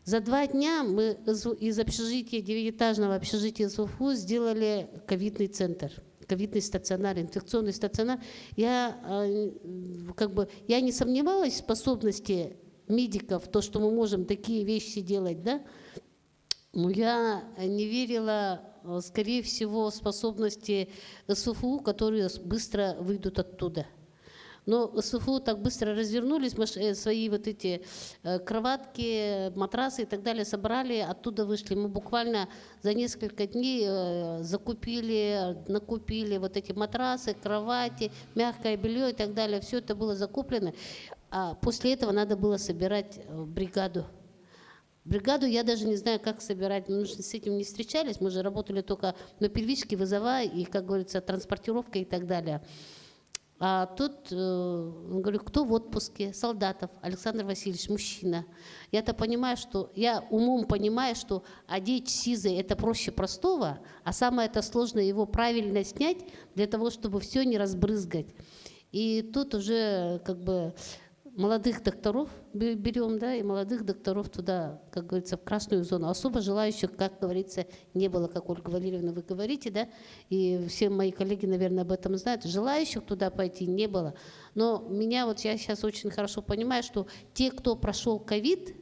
За 2 дня мы из общежития, 9-этажного общежития СФУ сделали ковидный центр, ковидный стационар, инфекционный стационар. Я не сомневалась в способности медиков, то, что мы можем такие вещи делать, да, но я не верила, скорее всего, в способности СФУ, которые быстро выйдут оттуда. Но СФУ так быстро развернулись, свои вот эти кроватки, матрасы и так далее собрали, оттуда вышли. Мы буквально за несколько дней накупили вот эти матрасы, кровати, мягкое белье и так далее. Все это было закуплено. А после этого надо было собирать бригаду. Бригаду я даже не знаю, как собирать. Мы с этим не встречались, мы же работали только на первичке, вызова и, как говорится, транспортировка и так далее. А тут, говорю, кто в отпуске? Солдатов. Александр Васильевич, мужчина. Я-то понимаю, что, я умом понимаю, что одеть СИЗы это проще простого, а самое это сложное его правильно снять для того, чтобы все не разбрызгать. И тут уже как бы молодых докторов берем, да, и молодых докторов туда, как говорится, в красную зону. Особо желающих, как говорится, не было, как Ольга Валерьевна, вы говорите, да, и все мои коллеги, наверное, об этом знают. Желающих туда пойти не было. Но меня вот я сейчас очень хорошо понимаю, что те, кто прошел ковид,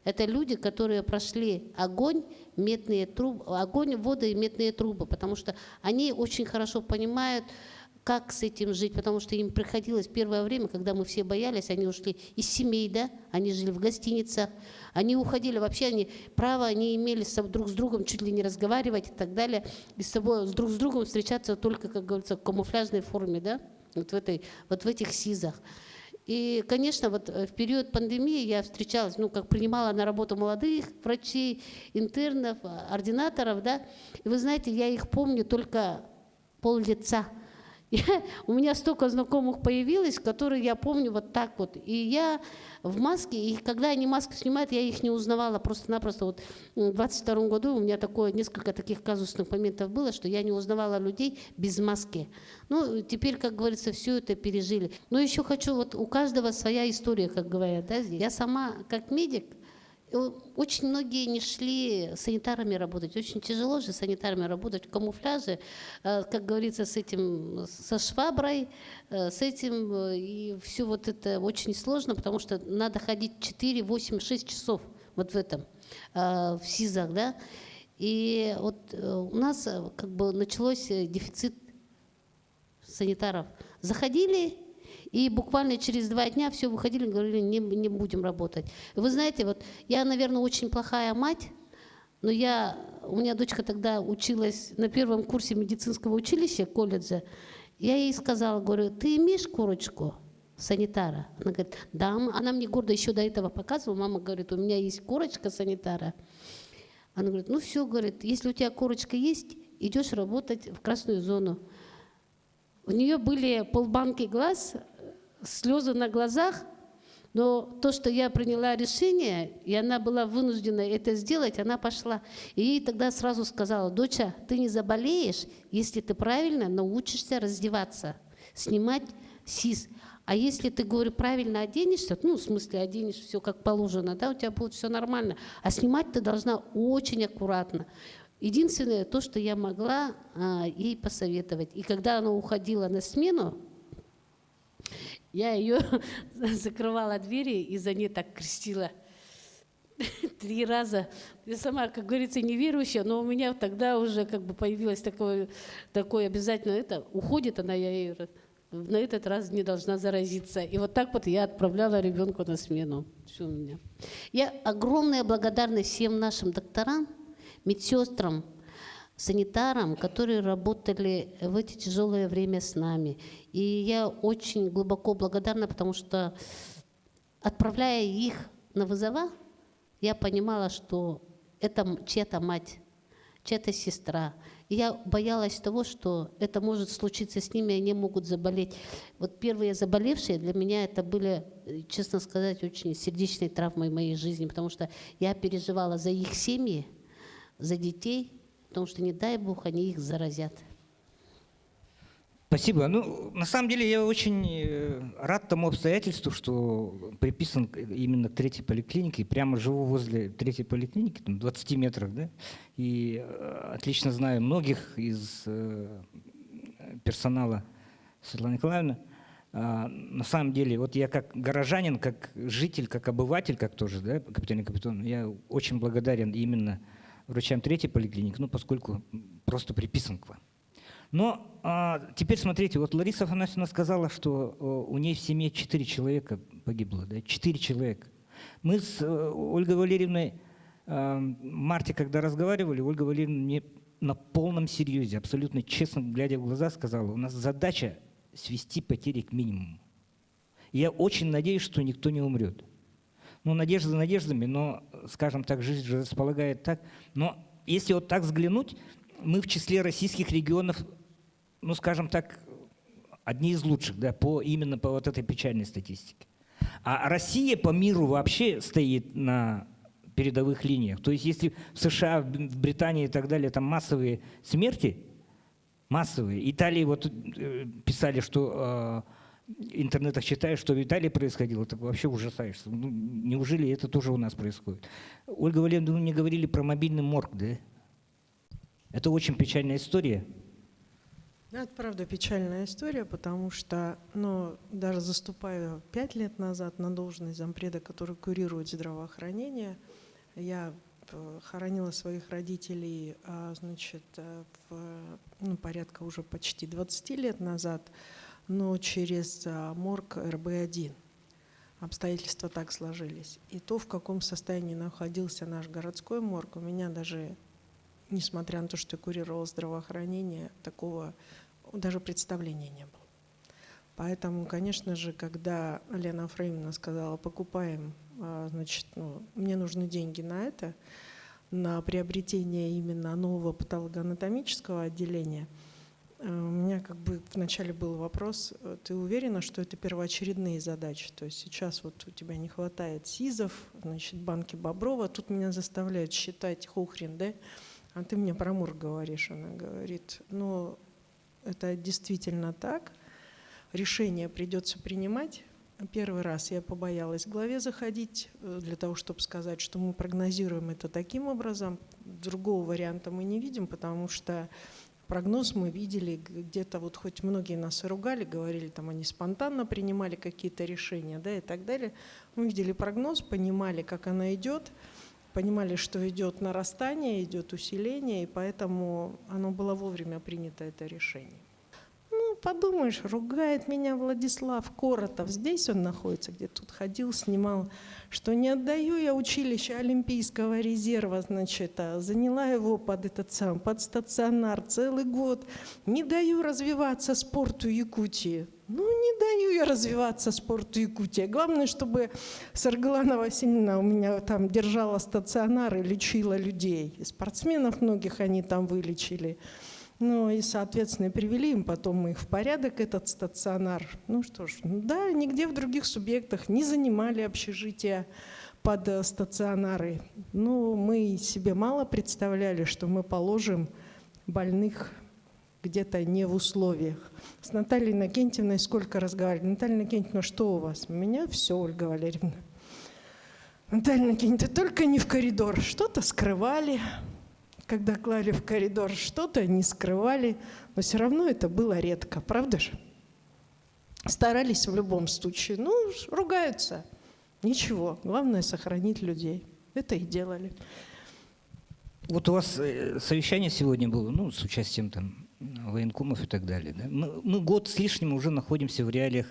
Это люди, которые прошли огонь, огонь, воды и медные трубы, потому что они очень хорошо понимают, как с этим жить, потому что им приходилось первое время, когда мы все боялись, они ушли из семей, да, они жили в гостиницах, они уходили, вообще они права не имели друг с другом чуть ли не разговаривать и так далее, и с собой друг с другом встречаться только, как говорится, в камуфляжной форме, да, вот в этих СИЗах. И, конечно, вот в период пандемии я встречалась, как принимала на работу молодых врачей, интернов, ординаторов, да, и вы знаете, я их помню только пол-лица. У меня столько знакомых появилось, которые я помню вот так вот. И я в маске, и когда они маску снимают, я их не узнавала просто-напросто. Вот в 22 году у меня несколько таких казусных моментов было, что я не узнавала людей без маски. Теперь, как говорится, все это пережили. Но еще хочу, вот у каждого своя история, как говорят, да, здесь. Я сама, как медик, очень многие не шли санитарами работать. Очень тяжело же санитарами работать в камуфляже, как говорится, со шваброй, с этим. И все вот это очень сложно, потому что надо ходить 4, 8, 6 часов вот в СИЗах, да. И вот у нас как бы начался дефицит санитаров. Заходили, и буквально через 2 дня все выходили и говорили, не будем работать. И вы знаете, вот я, наверное, очень плохая мать, но у меня дочка тогда училась на 1 курсе медицинского училища, колледжа. Я ей сказала, говорю, ты имеешь корочку санитара? Она говорит, да. Она мне гордо еще до этого показывала. Мама говорит, у меня есть корочка санитара. Она говорит, все, говорит, если у тебя корочка есть, идешь работать в красную зону. У нее были полбанки глаз, слезы на глазах, но то, что я приняла решение, и она была вынуждена это сделать, она пошла. И ей тогда сразу сказала, доча, ты не заболеешь, если ты правильно научишься раздеваться, снимать СИЗ. А если ты, говорю, правильно оденешься, в смысле оденешь все как положено, да, у тебя будет все нормально, а снимать ты должна очень аккуратно. Единственное, то, что я могла ей посоветовать. И когда она уходила на смену, я ее закрывала двери и за ней так крестила 3 раза. Я сама, как говорится, неверующая, но у меня тогда уже как бы появилось такое обязательно уходит она, я ей на этот раз не должна заразиться. И вот так вот я отправляла ребенка на смену. Все у меня. Я огромная благодарность всем нашим докторам, медсестрам, санитарам, которые работали в это тяжелое время с нами. И я очень глубоко благодарна, потому что, отправляя их на вызова, я понимала, что это чья-то мать, чья-то сестра. И я боялась того, что это может случиться с ними, они могут заболеть. Вот первые заболевшие для меня это были, честно сказать, очень сердечной травмой в моей жизни, потому что я переживала за их семьи, за детей, потому что, не дай Бог, они их заразят. Спасибо. На самом деле я очень рад тому обстоятельству, что приписан именно к 3-й поликлинике. Прямо живу возле 3-й поликлиники, 20 метров, да, и отлично знаю многих из персонала Светланы Николаевны. На самом деле, вот я как горожанин, как житель, как обыватель, как тоже, да, капитан, я очень благодарен именно врачам 3-й поликлиники, поскольку просто приписан к вам. Но теперь смотрите, вот Лариса Афанасьевна сказала, что у ней в семье 4 человека погибло, да, 4 человека. Мы с Ольгой Валерьевной в марте, когда разговаривали, Ольга Валерьевна мне на полном серьезе, абсолютно честно, глядя в глаза, сказала, у нас задача свести потери к минимуму. И я очень надеюсь, что никто не умрет. Надежды надеждами, но, скажем так, жизнь же располагает так. Но если вот так взглянуть, мы в числе российских регионов, скажем так, одни из лучших, да, именно по вот этой печальной статистике. А Россия по миру вообще стоит на передовых линиях. То есть если в США, в Британии и так далее там массовые смерти, массовые, Италии вот писали, что в интернетах читаешь, что в Италии происходило, так вообще ужасаешься. Неужели это тоже у нас происходит? Ольга Валерьевна, вы мне говорили про мобильный морг, да? Это очень печальная история. Да, это правда печальная история, потому что, даже заступая 5 лет назад на должность зампреда, который курирует здравоохранение, я хоронила своих родителей, порядка уже почти 20 лет назад, но через морг РБ-1. Обстоятельства так сложились. И то, в каком состоянии находился наш городской морг, у меня даже, несмотря на то, что я курировала здравоохранение, такого даже представления не было. Поэтому, конечно же, когда Лена Афраимовна сказала, покупаем, мне нужны деньги на это, на приобретение именно нового патологоанатомического отделения, у меня вначале был вопрос, ты уверена, что это первоочередные задачи? То есть сейчас вот у тебя не хватает СИЗов, банки Боброва, тут меня заставляют считать хохрен, да? А ты мне про морг говоришь. Она говорит, это действительно так, решение придется принимать. Первый раз я побоялась к главе заходить, для того, чтобы сказать, что мы прогнозируем это таким образом. Другого варианта мы не видим, потому что прогноз мы видели где-то, хоть многие нас и ругали, говорили, они спонтанно принимали какие-то решения, да, и так далее. Мы видели прогноз, понимали, как она идет, понимали, что идет нарастание, идет усиление, и поэтому оно было вовремя принято, это решение. Подумаешь, ругает меня Владислав Коротов. Здесь он находится, где тут ходил, снимал, что не отдаю я училище Олимпийского резерва, заняла его под стационар целый год. Не даю развиваться спорту Якутии. Не даю я развиваться спорту Якутии. Главное, чтобы Саргалана Васильевна у меня там держала стационар и лечила людей. И спортсменов многих они там вылечили. И, соответственно, привели им потом мы их в порядок, этот стационар. Нигде в других субъектах не занимали общежития под стационары. Мы себе мало представляли, что мы положим больных где-то не в условиях. С Натальей Иннокентьевной сколько разговаривали. Наталья Иннокентьевна, что у вас? У меня все, Ольга Валерьевна. Наталья Иннокентьевна, только не в коридор. Что-то скрывали. Когда клали в коридор, что-то не скрывали, но все равно это было редко, правда же? Старались в любом случае. Ругаются. Ничего, главное сохранить людей. Это и делали. Вот у вас совещание сегодня было, с участием военкомов и так далее. Да? Мы год с лишним уже находимся в реалиях,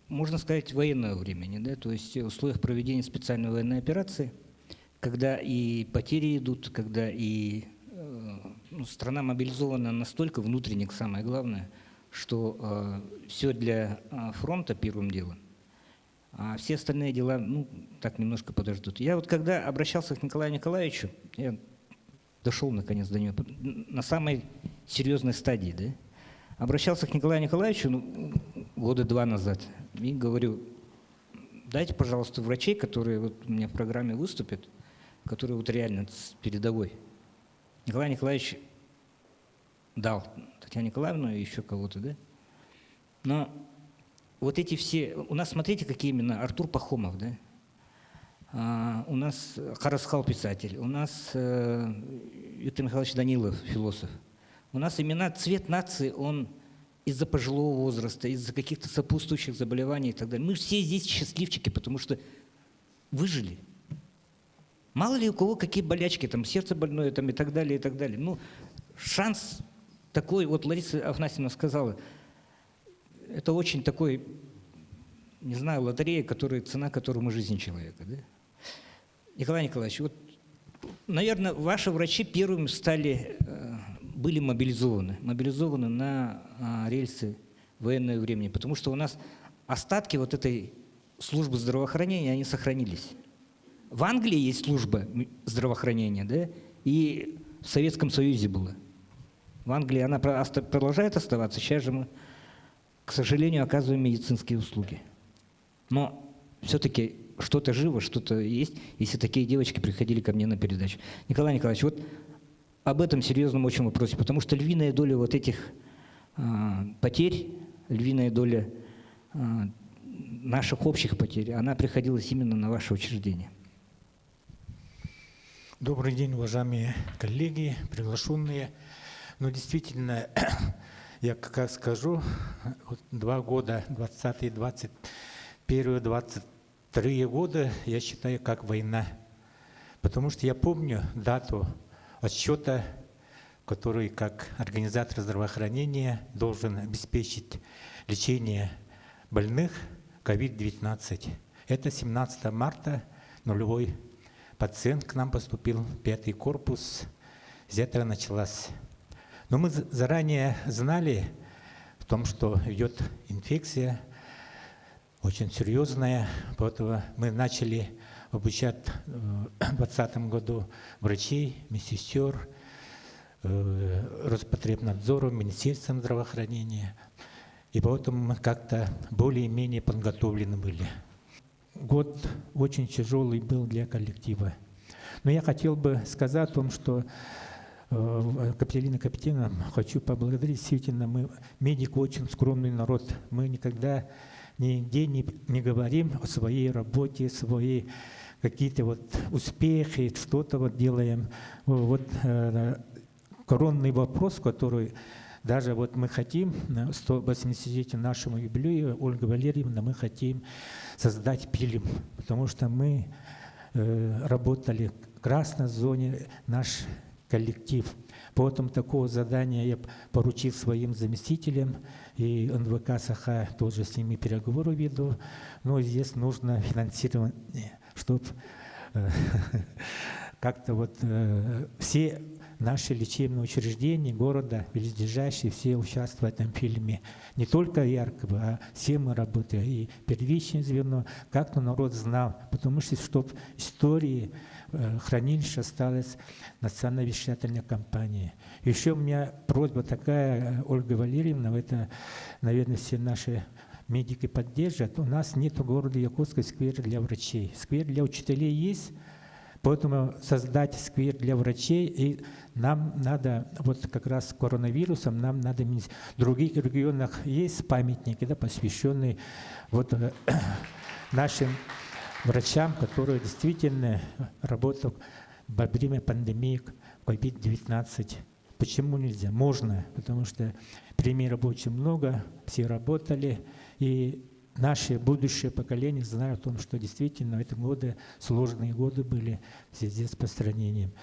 можно сказать, военного времени, да? То есть в условиях проведения специальной военной операции, когда и потери идут, когда и страна мобилизована настолько, внутренне самое главное, что все для фронта первым делом, а все остальные дела, так немножко подождут. Я когда обращался к Николаю Николаевичу, я дошел наконец до него, на самой серьезной стадии, да, обращался к Николаю Николаевичу года 2 назад и говорю, дайте, пожалуйста, врачей, которые у меня в программе выступят, которые реально с передовой. Николай Николаевич дал Татьяну Николаевну и еще кого-то, да? Но эти все... У нас, смотрите, какие имена. Артур Пахомов, да? У нас Харасхал писатель. У нас Виктор Михайлович Данилов, философ. У нас имена, цвет нации, он из-за пожилого возраста, из-за каких-то сопутствующих заболеваний и так далее. Мы все здесь счастливчики, потому что выжили. Мало ли у кого какие болячки, сердце больное и так далее, и так далее. Шанс такой, Лариса Афанасьевна сказала, это очень такой, не знаю, лотерея, цена которому жизнь человека. Да? Николай Николаевич, наверное, ваши врачи первыми были мобилизованы на рельсы военного времени, потому что у нас остатки этой службы здравоохранения, они сохранились. В Англии есть служба здравоохранения, да, и в Советском Союзе была. В Англии она продолжает оставаться. Сейчас же мы, к сожалению, оказываем медицинские услуги. Но все-таки что-то живо, что-то есть, если такие девочки приходили ко мне на передачу. Николай Николаевич, об этом серьезном очень вопросе, потому что львиная доля этих потерь, львиная доля наших общих потерь, она приходилась именно на ваше учреждение. Добрый день, уважаемые коллеги, приглашенные. Ну, действительно, я как скажу, вот 2 года, 20, 21, 22 года, я считаю, как война. Потому что я помню дату отсчета, который как организатор здравоохранения должен обеспечить лечение больных COVID-19. Это 17 марта, нулевой пациент к нам поступил, 5-й корпус, с этого началась. Но мы заранее знали в том, что идет инфекция, очень серьезная, поэтому мы начали обучать в 2020 году врачей, медсестер, Роспотребнадзором, Министерством здравоохранения. И поэтому мы как-то более-менее подготовлены были. Год очень тяжелый был для коллектива. Но я хотел бы сказать о том, что Капиталина Капитина хочу поблагодарить. Действительно, мы, медик, очень скромный народ. Мы никогда нигде не говорим о своей работе, свои какие-то вот успехи, что-то вот делаем. Вот коронный вопрос, который даже вот мы хотим, 180-летию нашему юбилею, Ольга Валерьевна, мы хотим создать фильм, потому что мы работали в красной зоне, наш коллектив. Поэтому такого задания я поручил своим заместителям, и НВК Саха тоже с ними переговоры веду. Но здесь нужно финансирование, чтобы как-то вот все наши лечебные учреждения города, близлежащие, все участвуют в этом фильме. Не только Яркова, а все мы работаем. И первичное звено, как-то народ знал. Потому что, чтобы истории хранилище осталось национальной вещательной компании. Еще у меня просьба такая, Ольга Валерьевна, это, наверное, все наши медики поддержат. У нас нет в городе Якутска сквера для врачей. Сквер для учителей есть, поэтому создать сквер для врачей, и нам надо, вот как раз с коронавирусом, нам надо, в других регионах есть памятники, да, посвященные вот нашим врачам, которые действительно работают во время пандемии COVID-19. Почему нельзя? Можно, потому что примеров очень много, все работали, и наши будущее поколение знают о том, что действительно эти годы, сложные годы были в связи с распространением.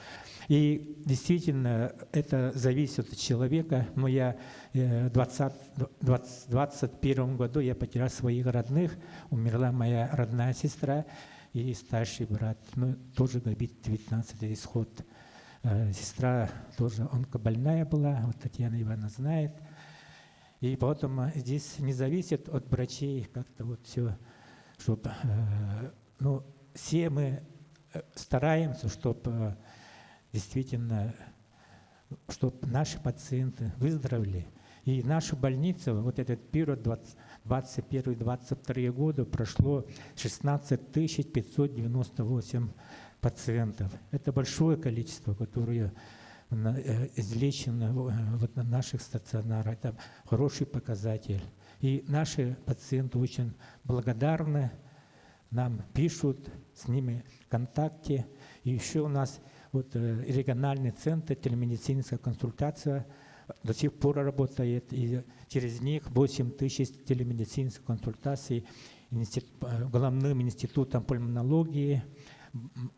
И действительно это зависит от человека. Но я в 2021 году я потерял своих родных, умерла моя родная сестра и старший брат, ну, тоже COVID-19 исход. Сестра тоже онкобольная была, вот Татьяна Ивановна знает. И поэтому здесь не зависит от врачей как-то вот все, чтобы, ну, все мы стараемся, чтобы действительно, чтобы наши пациенты выздоровели. И наша больница, вот этот период 21-22 года прошло 16 598 пациентов. Это большое количество, которое излечено вот на наших стационарах. Это хороший показатель. И наши пациенты очень благодарны, нам пишут, с ними в контакте. И еще у нас вот региональный центр телемедицинская консультация до сих пор работает, и через них 8 тысяч телемедицинских консультаций главным институтом пульмонологии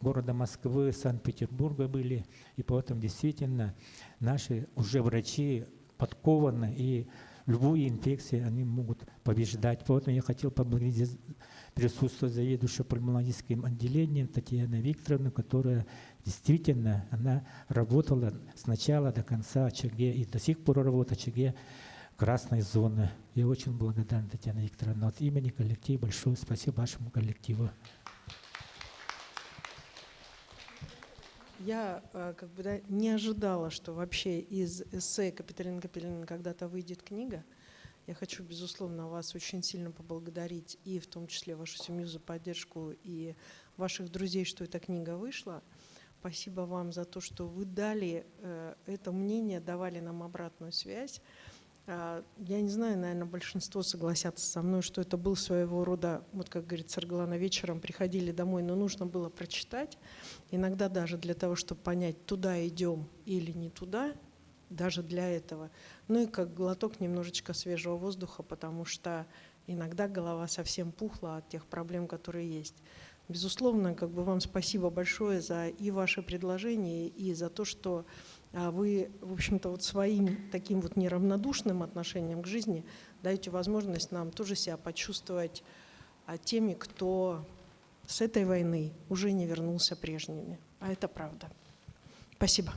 города Москвы, Санкт-Петербурга были. И поэтому действительно наши уже врачи подкованы, и любую инфекцию они могут побеждать. Поэтому я хотел поблагодарить присутствие заведующего пульмонологическим отделением Татьяны Викторовны, которая действительно она работала с начала до конца ОЧГ и до сих пор работает ОЧГ красной зоны. Я очень благодарен, Татьяна Викторовна. От имени коллектива большое спасибо вашему коллективу. Я как бы, да, не ожидала, что вообще из эссе Капиталины Капиталины когда-то выйдет книга. Я хочу, безусловно, вас очень сильно поблагодарить, и в том числе вашу семью за поддержку, и ваших друзей, что эта книга вышла. Спасибо вам за то, что вы дали это мнение, давали нам обратную связь. Я не знаю, наверное, большинство согласятся со мной, что это был своего рода, вот как говорит Саргалана, вечером приходили домой, но нужно было прочитать. Иногда даже для того, чтобы понять, туда идем или не туда, даже для этого. Ну и как глоток немножечко свежего воздуха, потому что иногда голова совсем пухла от тех проблем, которые есть. Безусловно, как бы вам спасибо большое за и ваши предложения, и за то, что вы, в общем-то, вот своим таким вот неравнодушным отношением к жизни даете возможность нам тоже себя почувствовать теми, кто с этой войны уже не вернулся прежними. А это правда. Спасибо.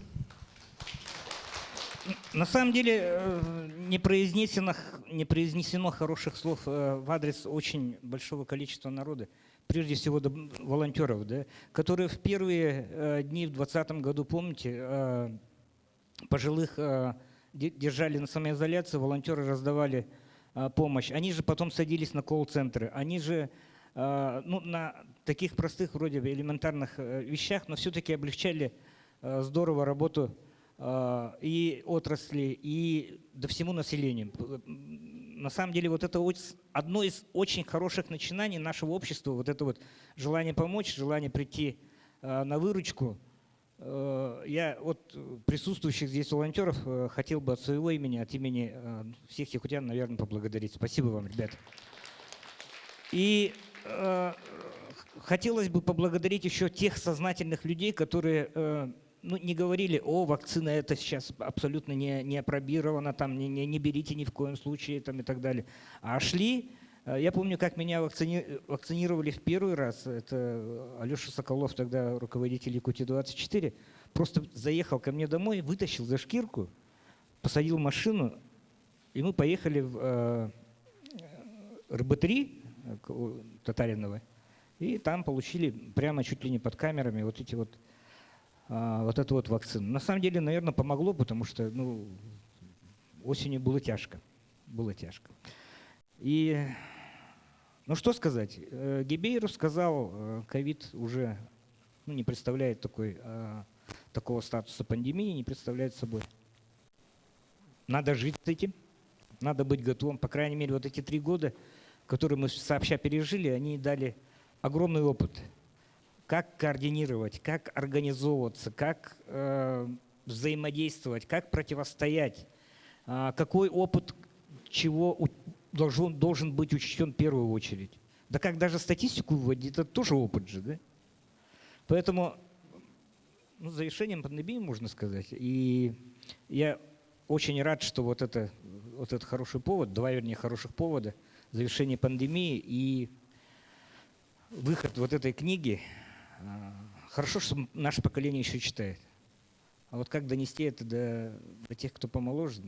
На самом деле не произнесено хороших слов в адрес очень большого количества народа, прежде всего волонтеров, да, которые в первые дни в 2020 году, помните, пожилых держали на самоизоляции, волонтеры раздавали помощь. Они же потом садились на колл-центры, они же на таких простых, вроде бы элементарных вещах, но все-таки облегчали здорово работу и отрасли, и всему населению. На самом деле вот это одно из очень хороших начинаний нашего общества, вот это вот желание помочь, желание прийти на выручку. Я от присутствующих здесь волонтеров хотел бы от своего имени, от имени всех якутян, наверное, поблагодарить. Спасибо вам, ребята. И хотелось бы поблагодарить еще тех сознательных людей, которые не говорили: о, вакцина это сейчас абсолютно не опробирована, там, не берите ни в коем случае там, и так далее. А шли, я помню, как меня вакцинировали в первый раз, это Алеша Соколов, тогда руководитель Якутии-24, просто заехал ко мне домой, вытащил за шкирку, посадил в машину, и мы поехали в РБ-3 Татаринова, и там получили прямо чуть ли не под камерами вот эту вот вакцину. На самом деле, наверное, помогло, потому что осенью было тяжко. Было тяжко. И, что сказать? Гибейру сказал, ковид уже не представляет такого статуса пандемии, не представляет собой. Надо жить с этим, надо быть готовым. По крайней мере, вот эти 3 года, которые мы сообща пережили, они дали огромный опыт. Как координировать, как организовываться, как взаимодействовать, как противостоять, какой опыт чего должен быть учтен в первую очередь. Да как даже статистику вводить, это тоже опыт же, да? Поэтому завершением пандемии, можно сказать. И я очень рад, что вот это хороший повод, 2, вернее, хороших повода, завершение пандемии и выход вот этой книги. Хорошо, что наше поколение еще читает. А вот как донести это до тех, кто помоложе?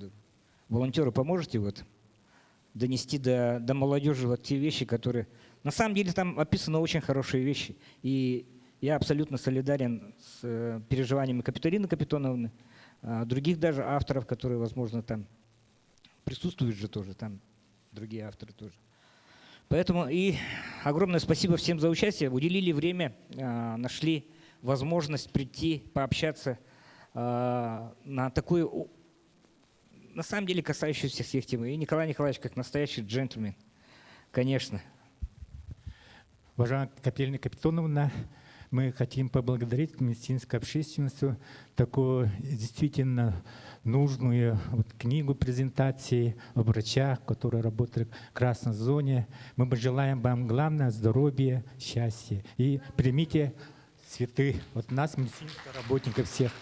Волонтеры, поможете донести до молодежи вот те вещи, которые… На самом деле там описаны очень хорошие вещи. И я абсолютно солидарен с переживаниями Капитолины Капитоновны, других даже авторов, которые, возможно, там присутствуют же тоже, там другие авторы тоже. Поэтому и огромное спасибо всем за участие. Уделили время, нашли возможность прийти, пообщаться на такую, на самом деле, касающуюся всех тем. И Николай Николаевич, как настоящий джентльмен, конечно. Уважаемая Капитолина Капитоновна, мы хотим поблагодарить медицинскую общественность, такую действительно нужную книгу презентации о врачах, которые работают в красной зоне. Мы желаем вам главное здоровья, счастья. И примите цветы от нас, медицинских работников всех.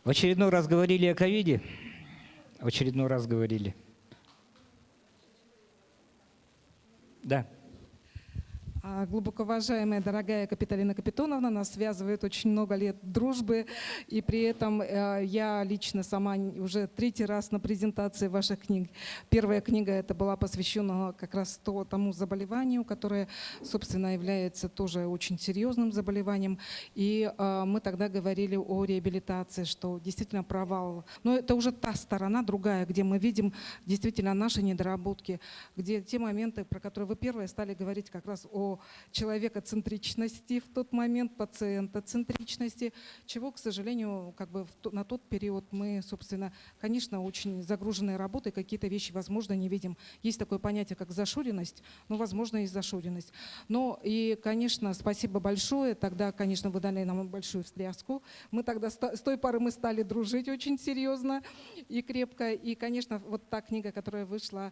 В очередной раз говорили о ковиде. В очередной раз говорили. Да. Глубоко уважаемая, дорогая Капитолина Капитоновна, нас связывает очень много лет дружбы, и при этом я лично сама уже 3-й раз на презентации ваших книг. Первая книга это была посвящена как раз тому заболеванию, которое, собственно, является тоже очень серьезным заболеванием. И мы тогда говорили о реабилитации, что действительно провал. Но это уже та сторона другая, где мы видим действительно наши недоработки, где те моменты, про которые вы первые стали говорить как раз о о человекоцентричности в тот момент, пациентоцентричности, чего, к сожалению, как бы на тот период мы, собственно, конечно, очень загруженные работой, какие-то вещи, возможно, не видим. Есть такое понятие, как зашоренность, но, возможно, и зашоренность. Но и, конечно, спасибо большое. Тогда, конечно, вы дали нам большую встряску. Мы тогда с той поры мы стали дружить очень серьезно и крепко. И, конечно, вот та книга, которая вышла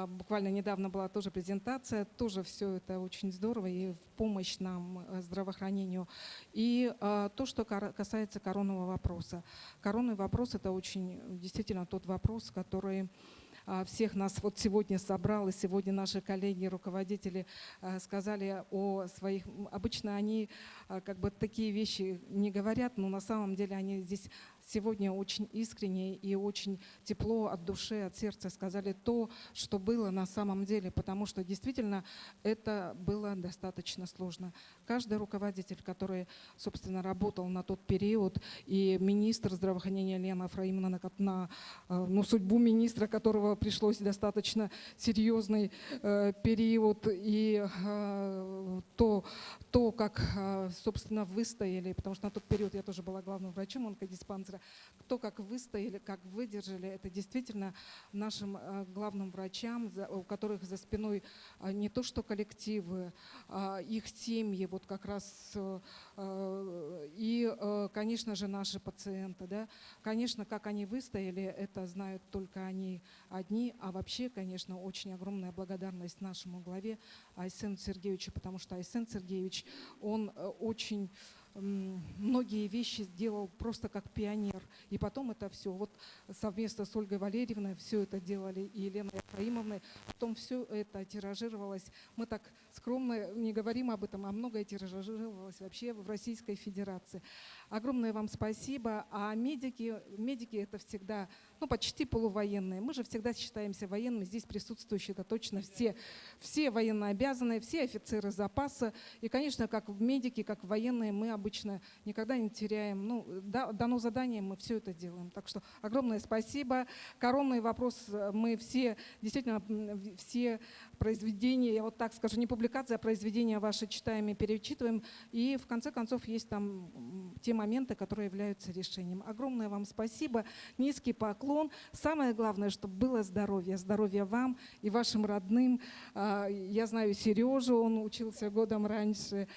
буквально недавно, была тоже презентация, тоже все это очень здорово и в помощь нам, здравоохранению. И то, что касается коронного вопроса. Коронный вопрос — это очень действительно тот вопрос, который всех нас вот сегодня собрал, и сегодня наши коллеги, руководители сказали о своих... Обычно они как бы такие вещи не говорят, но на самом деле они здесь сегодня очень искренне и очень тепло от души, от сердца сказали то, что было на самом деле, потому что действительно это было достаточно сложно. Каждый руководитель, который, собственно, работал на тот период, и министр здравоохранения Лена Ефраимовна на судьбу министра, которого пришлось достаточно серьезный период, и то, как, собственно, выстояли, потому что на тот период я тоже была главным врачом онкодиспансера, то, как выстояли, как выдержали, это действительно нашим главным врачам, у которых за спиной не то что коллективы, их семьи, вот как раз, и, конечно же, наши пациенты. Да? Конечно, как они выстояли, это знают только они одни, а вообще, конечно, очень огромная благодарность нашему главе Айсену Сергеевичу, потому что Айсен Сергеевич, он очень многие вещи сделал просто как пионер. И потом это все вот совместно с Ольгой Валерьевной все это делали, и Еленой Ефраимовной. Потом все это тиражировалось. Мы так скромно не говорим об этом, а многое тиражировалось вообще в Российской Федерации. Огромное вам спасибо. А медики это всегда, почти полувоенные. Мы же всегда считаемся военными. Здесь присутствующие это точно все военнообязанные, все офицеры запаса. И, конечно, как медики, как военные, мы обычно никогда не теряем. Дано задание, мы все это делаем. Так что огромное спасибо. Коронный вопрос, мы все, действительно, все произведения, я вот так скажу, не публикация, а произведения ваши читаем и перечитываем. И в конце концов есть там те моменты, которые являются решением. Огромное вам спасибо, низкий поклон. Самое главное, чтобы было здоровье. Здоровье вам и вашим родным. Я знаю Сережу, он учился годом раньше.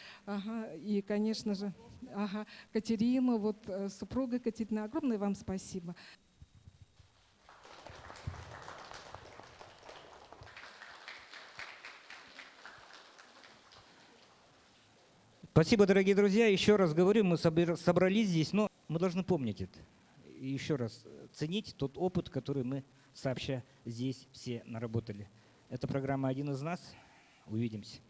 И, конечно же, Катерину, вот супруга Катерина. Огромное вам спасибо. Спасибо, дорогие друзья. Еще раз говорю, мы собрались здесь, но мы должны помнить это. И еще раз ценить тот опыт, который мы сообща здесь все наработали. Это программа «Один из нас». Увидимся.